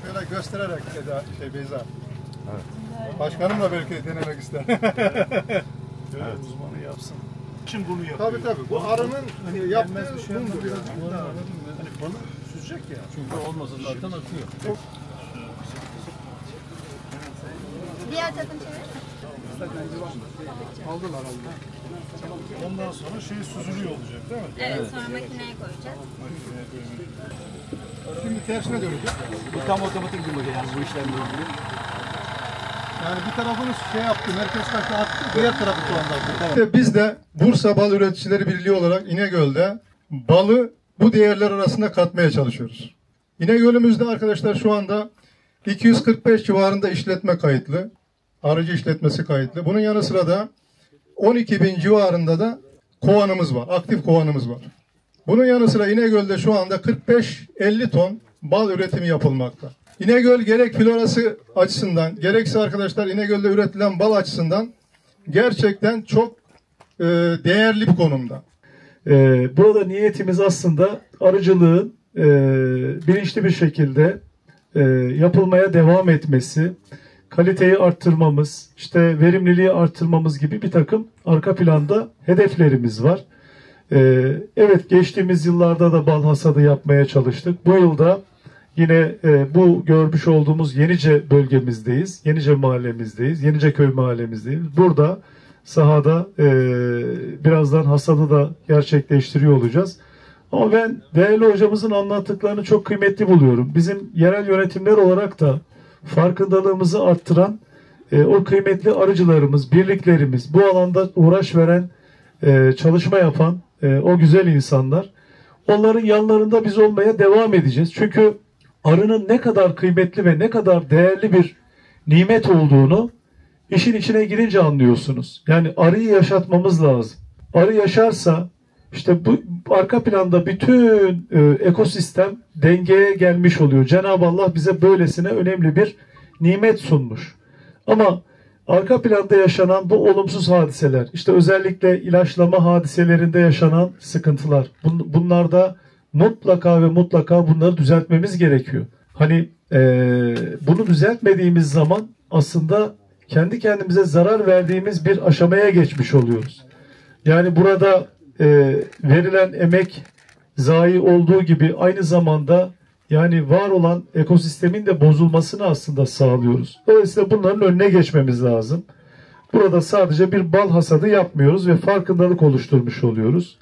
Şöyle göstererek Beyza. Evet. Başkanım da belki denemek ister. Evet. Uzmanı yapsın. Şimdi bunu yapıyor. Tabii tabii. Bu arının hani yaptığı bir şey bundur ya. Hani balı süzecek ya. Çünkü olmasa zaten akıyor. Diğer takım çevir. Aldılar. Ondan sonra süzülüyor olacak değil mi? Evet, sonra makineye koyacağız. Şimdi tersine dönecek. Bu tam otomatik bir makine yani bu işlemle ilgili. Yani bir tarafını yaptı, merkez taşı attı, diğer tarafı şu anda. Tamam. Biz de Bursa Bal Üreticileri Birliği olarak İnegöl'de balı bu değerler arasında katmaya çalışıyoruz. İnegöl'ümüzde arkadaşlar şu anda 245 civarında işletme kayıtlı. Arıcı işletmesi kayıtlı. Bunun yanı sıra da 12.000 civarında da kovanımız var. Aktif kovanımız var. Bunun yanı sıra İnegöl'de şu anda 45-50 ton bal üretimi yapılmakta. İnegöl gerek florası açısından, gerekse arkadaşlar İnegöl'de üretilen bal açısından gerçekten çok değerli bir konumda. Burada niyetimiz aslında arıcılığın bilinçli bir şekilde yapılmaya devam etmesi, kaliteyi arttırmamız, işte verimliliği arttırmamız gibi bir takım arka planda hedeflerimiz var. Evet, geçtiğimiz yıllarda da bal hasadı yapmaya çalıştık. Bu yılda yine bu görmüş olduğumuz Yenice bölgemizdeyiz. Yenice mahallemizdeyiz. Yenice köy mahallemizdeyiz. Burada sahada birazdan hasadı da gerçekleştiriyor olacağız. Ama ben değerli hocamızın anlattıklarını çok kıymetli buluyorum. Bizim yerel yönetimler olarak da farkındalığımızı arttıran o kıymetli arıcılarımız, birliklerimiz, bu alanda uğraş veren, çalışma yapan o güzel insanlar. Onların yanlarında biz olmaya devam edeceğiz. Çünkü arının ne kadar kıymetli ve ne kadar değerli bir nimet olduğunu işin içine girince anlıyorsunuz. Yani arıyı yaşatmamız lazım. Arı yaşarsa işte bu arka planda bütün ekosistem dengeye gelmiş oluyor. Cenab-ı Allah bize böylesine önemli bir nimet sunmuş. Ama arka planda yaşanan bu olumsuz hadiseler, işte özellikle ilaçlama hadiselerinde yaşanan sıkıntılar, bunlarda mutlaka ve mutlaka bunları düzeltmemiz gerekiyor. Hani bunu düzeltmediğimiz zaman aslında kendi kendimize zarar verdiğimiz bir aşamaya geçmiş oluyoruz. Yani burada verilen emek zayi olduğu gibi aynı zamanda yani var olan ekosistemin de bozulmasını aslında sağlıyoruz. Dolayısıyla bunların önüne geçmemiz lazım. Burada sadece bir bal hasadı yapmıyoruz ve farkındalık oluşturmuş oluyoruz.